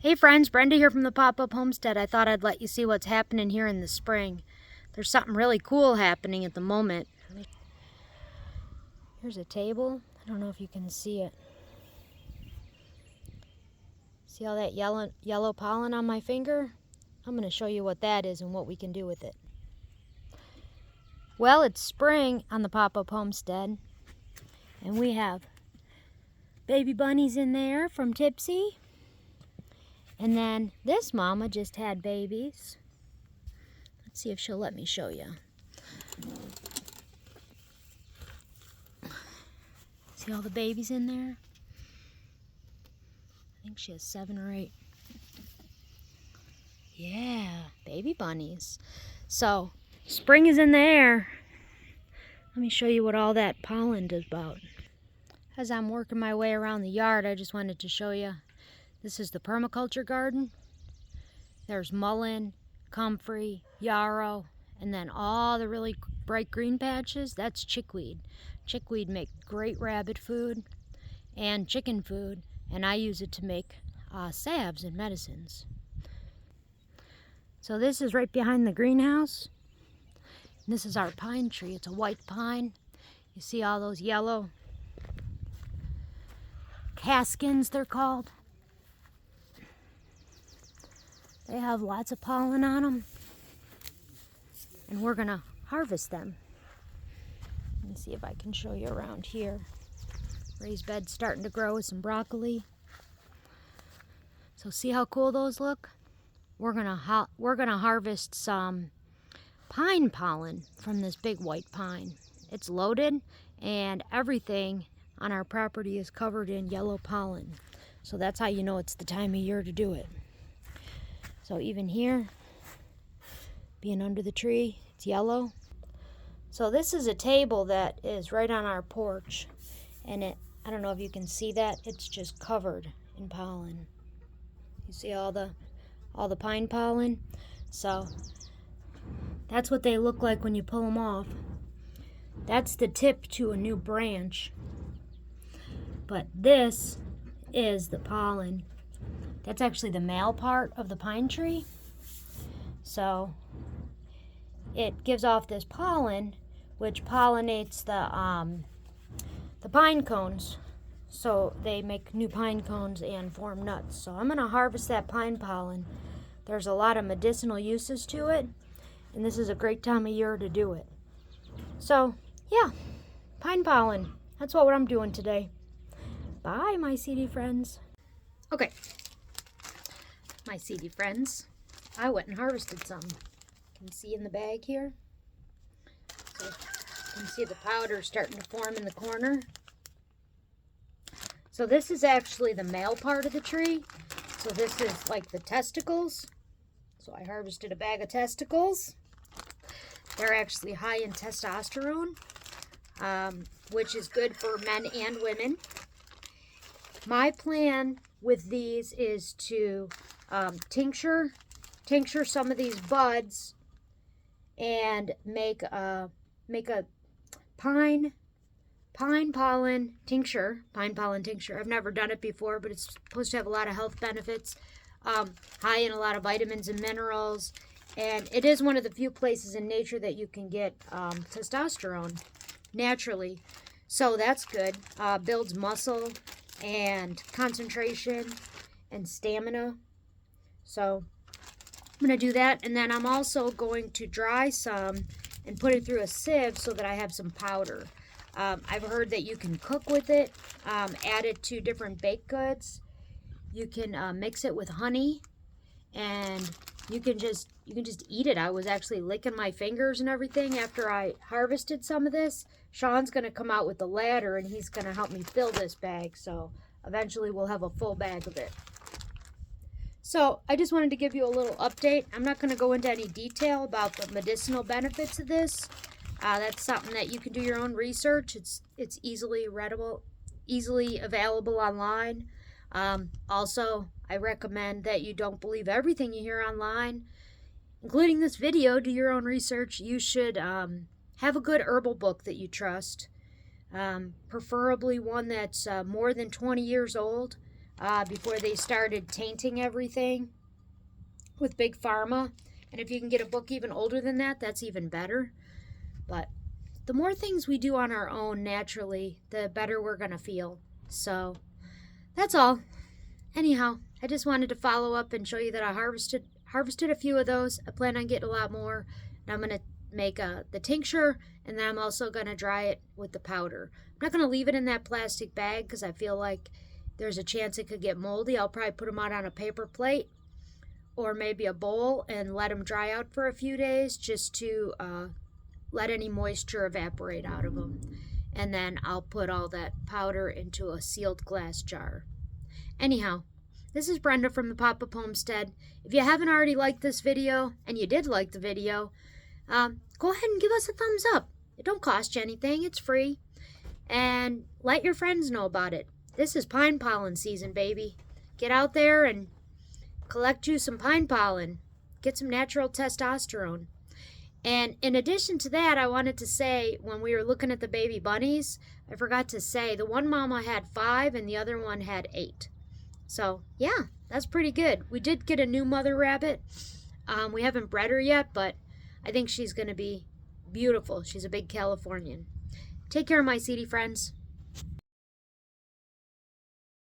Hey friends, Brenda here from the Pop-Up Homestead. I thought I'd let you see what's happening here in the spring. There's something really cool happening at the moment. Here's a table. I don't know if you can see it. See all that yellow pollen on my finger? I'm going to show you what that is and what we can do with it. Well, it's spring on the Pop-Up Homestead, and we have baby bunnies in there from Tipsy. And then this mama just had babies. Let's see if she'll let me show you. See all the babies in there? I think she has 7 or 8. Yeah, baby bunnies. So, spring is in the air. Let me show you what all that pollen is about. As I'm working my way around the yard, I just wanted to show you. This is the permaculture garden. There's mullein, comfrey, yarrow, and then all the really bright green patches, that's chickweed. Chickweed make great rabbit food and chicken food, and I use it to make salves and medicines. So this is right behind the greenhouse. And this is our pine tree. It's a white pine. You see all those yellow caskins, they're called. They have lots of pollen on them, and we're gonna harvest them. Let me see if I can show you around here. Raised bed's starting to grow with some broccoli. So see how cool those look? We're gonna harvest some pine pollen from this big white pine. It's loaded, and everything on our property is covered in yellow pollen. So that's how you know it's the time of year to do it. So even here, being under the tree, it's yellow. So this is a table that is right on our porch, and I don't know if you can see that, it's just covered in pollen. You see all the pine pollen? So that's what they look like when you pull them off. That's the tip to a new branch. But this is the pollen. That's actually the male part of the pine tree. So it gives off this pollen, which pollinates the pine cones. So they make new pine cones and form nuts. So I'm gonna harvest that pine pollen. There's a lot of medicinal uses to it, and this is a great time of year to do it. So yeah, pine pollen. That's what I'm doing today. Bye, my seedy friends. Okay. My seedy friends, I went and harvested some. You can see in the bag here. So you can see the powder starting to form in the corner. So this is actually the male part of the tree. So this is like the testicles. So I harvested a bag of testicles. They're actually high in testosterone, which is good for men and women. My plan with these is to tincture some of these buds and make a pine pollen tincture. I've never done it before, but it's supposed to have a lot of health benefits, high in a lot of vitamins and minerals, and it is one of the few places in nature that you can get testosterone naturally. So that's good. Builds muscle and concentration and stamina. So I'm going to do that, and then I'm also going to dry some and put it through a sieve so that I have some powder. I've heard that you can cook with it, add it to different baked goods. You can mix it with honey, and you can just eat it. I was actually licking my fingers and everything after I harvested some of this. Sean's going to come out with the ladder, and he's going to help me fill this bag, so eventually we'll have a full bag of it. So I just wanted to give you a little update. I'm not going to go into any detail about the medicinal benefits of this. That's something that you can do your own research. It's easily available online. Also, I recommend that you don't believe everything you hear online, including this video. Do your own research. You should have a good herbal book that you trust, preferably one that's more than 20 years old. before they started tainting everything with Big Pharma. And if you can get a book even older than that, that's even better. But the more things we do on our own naturally, the better we're going to feel. So that's all. Anyhow, I just wanted to follow up and show you that I harvested a few of those. I plan on getting a lot more. And I'm going to make the tincture, and then I'm also going to dry it with the powder. I'm not going to leave it in that plastic bag because I feel like there's a chance it could get moldy. I'll probably put them out on a paper plate or maybe a bowl and let them dry out for a few days just to let any moisture evaporate out of them. And then I'll put all that powder into a sealed glass jar. Anyhow, this is Brenda from the Pop-Up Homestead. If you haven't already liked this video, and you did like the video, go ahead and give us a thumbs up. It don't cost you anything. It's free. And let your friends know about it. This is pine pollen season, baby. Get out there and collect you some pine pollen. Get some natural testosterone. And in addition to that, I wanted to say, when we were looking at the baby bunnies, I forgot to say, the one mama had 5 and the other one had 8. So, yeah, that's pretty good. We did get a new mother rabbit. We haven't bred her yet, but I think she's going to be beautiful. She's a big Californian. Take care, my seedy friends.